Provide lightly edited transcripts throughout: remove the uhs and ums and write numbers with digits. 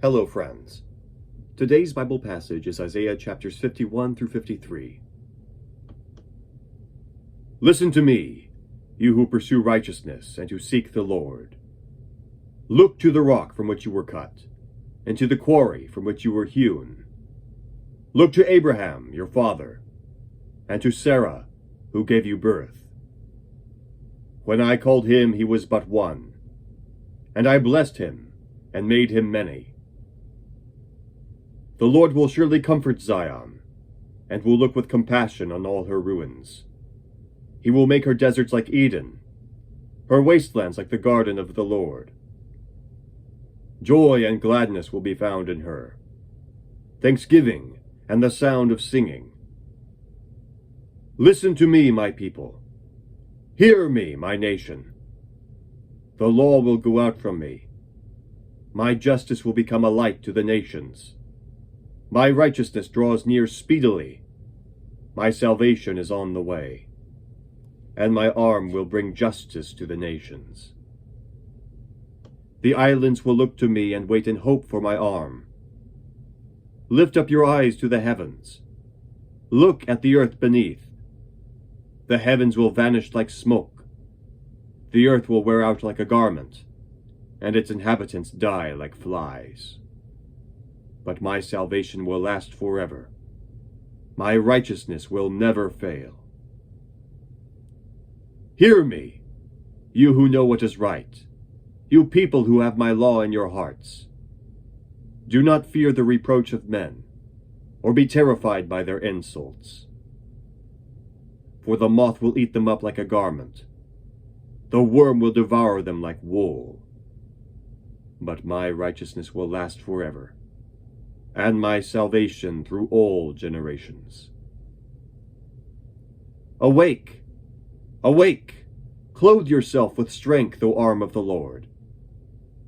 Hello, friends. Today's Bible passage is Isaiah chapters 51 through 53. Listen to me, you who pursue righteousness and who seek the Lord. Look to the rock from which you were cut, and to the quarry from which you were hewn. Look to Abraham, your father, and to Sarah, who gave you birth. When I called him, he was but one, and I blessed him and made him many. The Lord will surely comfort Zion, and will look with compassion on all her ruins. He will make her deserts like Eden, her wastelands like the garden of the Lord. Joy and gladness will be found in her, thanksgiving and the sound of singing. Listen to me, my people. Hear me, my nation. The law will go out from me. My justice will become a light to the nations. My righteousness draws near speedily. My salvation is on the way, and my arm will bring justice to the nations. The islands will look to me and wait in hope for my arm. Lift up your eyes to the heavens. Look at the earth beneath. The heavens will vanish like smoke. The earth will wear out like a garment, and its inhabitants die like flies. But my salvation will last forever. My righteousness will never fail. Hear me, you who know what is right, you people who have my law in your hearts. Do not fear the reproach of men, or be terrified by their insults. For the moth will eat them up like a garment. The worm will devour them like wool. But my righteousness will last forever, and my salvation through all generations. Awake! Awake! Clothe yourself with strength, O arm of the Lord.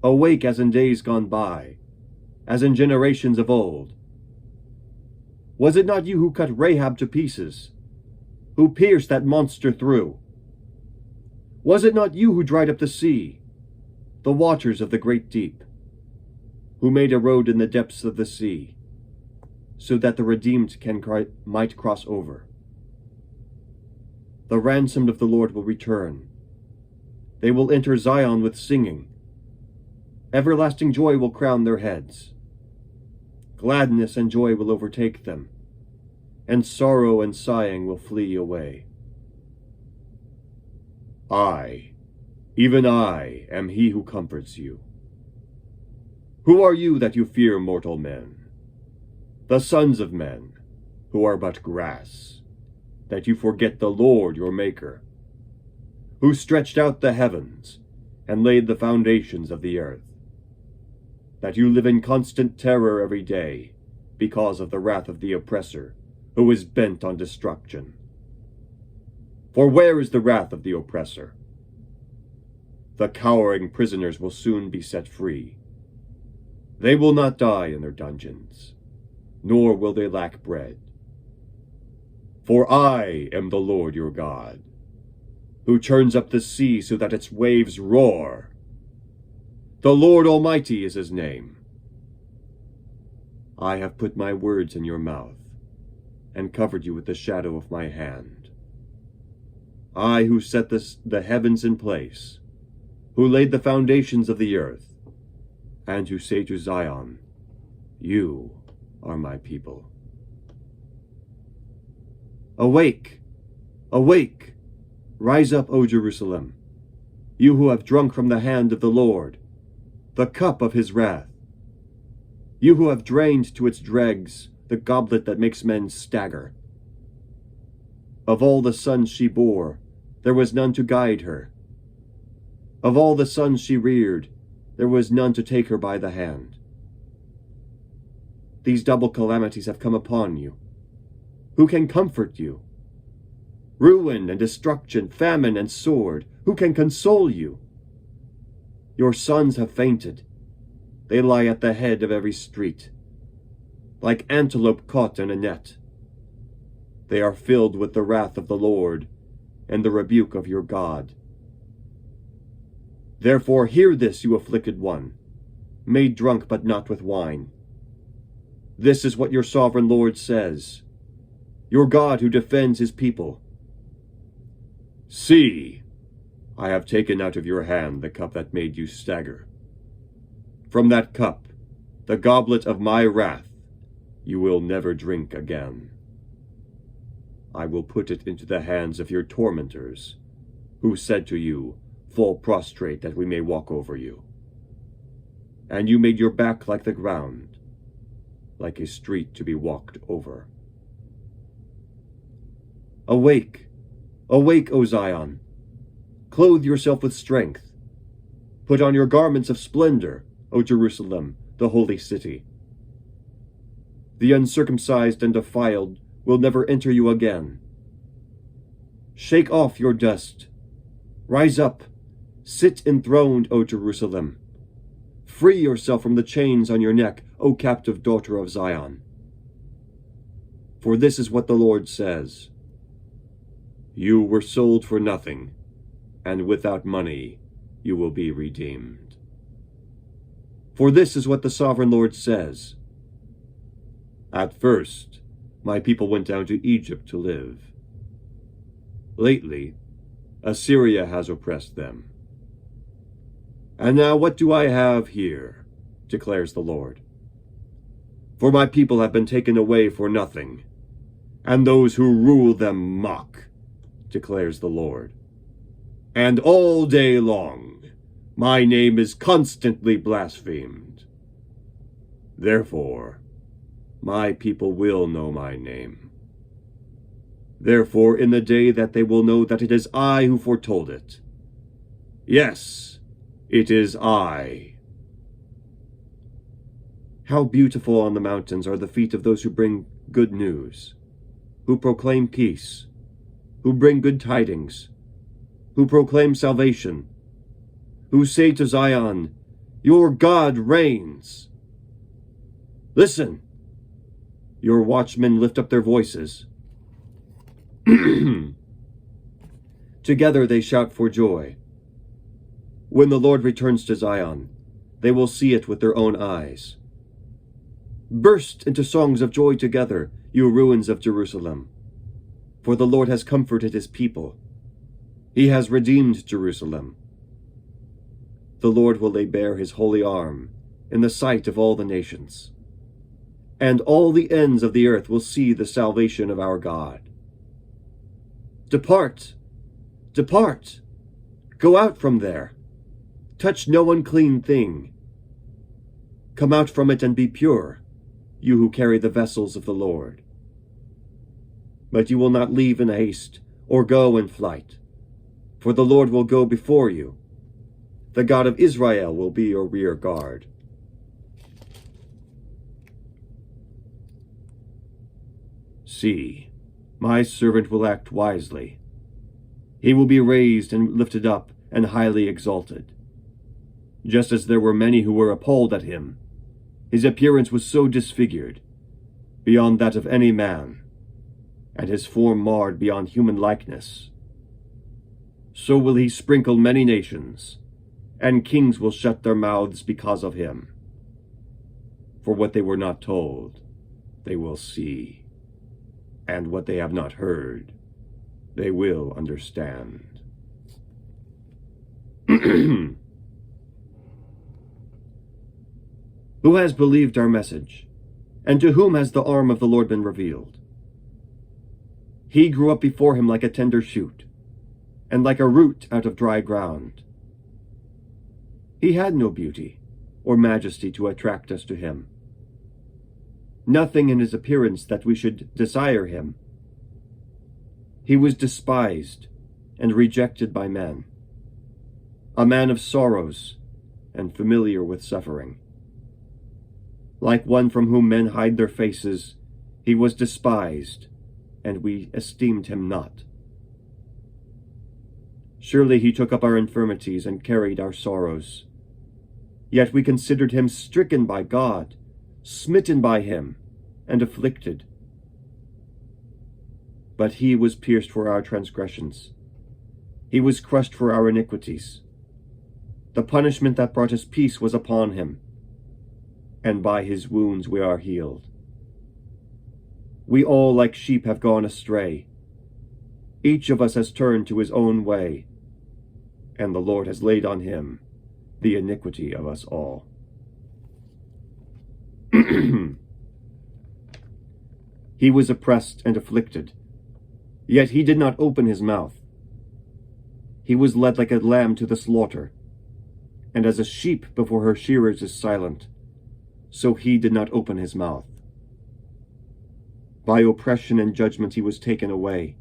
Awake as in days gone by, as in generations of old. Was it not you who cut Rahab to pieces, who pierced that monster through? Was it not you who dried up the sea, the waters of the great deep, who made a road in the depths of the sea, so that the redeemed might cross over? The ransomed of the Lord will return. They will enter Zion with singing. Everlasting joy will crown their heads. Gladness and joy will overtake them, and sorrow and sighing will flee away. I, even I, am he who comforts you. Who are you that you fear mortal men? The sons of men, who are but grass, that you forget the Lord your Maker, who stretched out the heavens and laid the foundations of the earth, that you live in constant terror every day because of the wrath of the oppressor, who is bent on destruction. For where is the wrath of the oppressor? The cowering prisoners will soon be set free. They will not die in their dungeons, nor will they lack bread. For I am the Lord your God, who turns up the sea so that its waves roar. The Lord Almighty is his name. I have put my words in your mouth, and covered you with the shadow of my hand. I who set the heavens in place, who laid the foundations of the earth, and who say to Zion, you are my people. Awake! Awake! Rise up, O Jerusalem, you who have drunk from the hand of the Lord, the cup of his wrath. You who have drained to its dregs the goblet that makes men stagger. Of all the sons she bore, there was none to guide her. Of all the sons she reared, there was none to take her by the hand. These double calamities have come upon you. Who can comfort you? Ruin and destruction, famine and sword, who can console you? Your sons have fainted. They lie at the head of every street, like antelope caught in a net. They are filled with the wrath of the Lord and the rebuke of your God. Therefore hear this, you afflicted one, made drunk but not with wine. This is what your sovereign Lord says, your God who defends his people. See, I have taken out of your hand the cup that made you stagger. From that cup, the goblet of my wrath, you will never drink again. I will put it into the hands of your tormentors, who said to you, fall prostrate that we may walk over you. And you made your back like the ground, like a street to be walked over. Awake, awake, O Zion! Clothe yourself with strength. Put on your garments of splendor, O Jerusalem, the holy city. The uncircumcised and defiled will never enter you again. Shake off your dust. Rise up. Sit enthroned, O Jerusalem. Free yourself from the chains on your neck, O captive daughter of Zion. For this is what the Lord says. You were sold for nothing, and without money you will be redeemed. For this is what the sovereign Lord says. At first, my people went down to Egypt to live. Lately, Assyria has oppressed them. And now what do I have here, declares the Lord? For my people have been taken away for nothing, and those who rule them mock, declares the Lord. And all day long, my name is constantly blasphemed. Therefore, my people will know my name. Therefore, in the day that they will know that it is I who foretold it. Yes, it is I. How beautiful on the mountains are the feet of those who bring good news, who proclaim peace, who bring good tidings, who proclaim salvation, who say to Zion, your God reigns. Listen, your watchmen lift up their voices. Together they shout for joy. When the Lord returns to Zion, they will see it with their own eyes. Burst into songs of joy together, you ruins of Jerusalem. For the Lord has comforted his people. He has redeemed Jerusalem. The Lord will lay bare his holy arm in the sight of all the nations, and all the ends of the earth will see the salvation of our God. Depart, depart, go out from there. Touch no unclean thing. Come out from it and be pure, you who carry the vessels of the Lord. But you will not leave in haste or go in flight, for the Lord will go before you. The God of Israel will be your rear guard. See, my servant will act wisely. He will be raised and lifted up and highly exalted. Just as there were many who were appalled at him, his appearance was so disfigured, beyond that of any man, and his form marred beyond human likeness. So will he sprinkle many nations, and kings will shut their mouths because of him. For what they were not told, they will see. And what they have not heard, they will understand. Who has believed our message, and to whom has the arm of the Lord been revealed? He grew up before him like a tender shoot, and like a root out of dry ground. He had no beauty or majesty to attract us to him. Nothing in his appearance that we should desire him. He was despised and rejected by men, a man of sorrows and familiar with suffering. Like one from whom men hide their faces, he was despised, and we esteemed him not. Surely he took up our infirmities and carried our sorrows. Yet we considered him stricken by God, smitten by him, and afflicted. But he was pierced for our transgressions. He was crushed for our iniquities. The punishment that brought us peace was upon him, and by his wounds we are healed. We all like sheep have gone astray. Each of us has turned to his own way, and the Lord has laid on him the iniquity of us all. He was oppressed and afflicted, yet he did not open his mouth. He was led like a lamb to the slaughter, and as a sheep before her shearers is silent, so he did not open his mouth. By oppression and judgment he was taken away.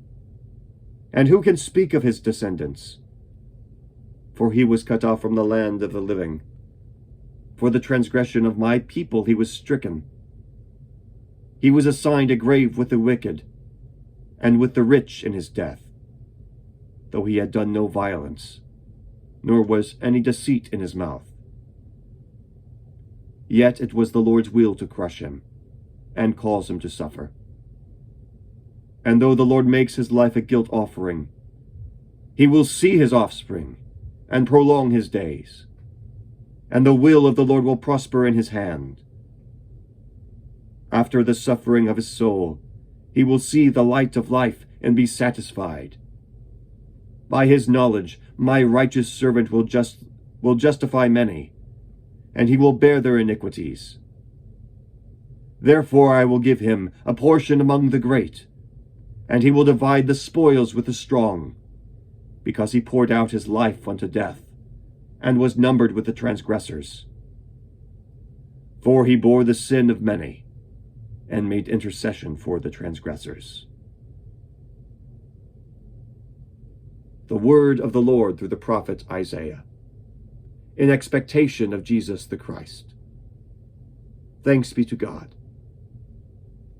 And who can speak of his descendants? For he was cut off from the land of the living. For the transgression of my people he was stricken. He was assigned a grave with the wicked, and with the rich in his death, though he had done no violence, nor was any deceit in his mouth. Yet it was the Lord's will to crush him, and cause him to suffer. And though the Lord makes his life a guilt offering, he will see his offspring, and prolong his days. And the will of the Lord will prosper in his hand. After the suffering of his soul, he will see the light of life and be satisfied. By his knowledge, my righteous servant will justify many, and he will bear their iniquities. Therefore I will give him a portion among the great, and he will divide the spoils with the strong, because he poured out his life unto death, and was numbered with the transgressors. For he bore the sin of many, and made intercession for the transgressors. The word of the Lord through the prophet Isaiah, in expectation of Jesus the Christ. Thanks be to God.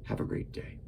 Have a great day.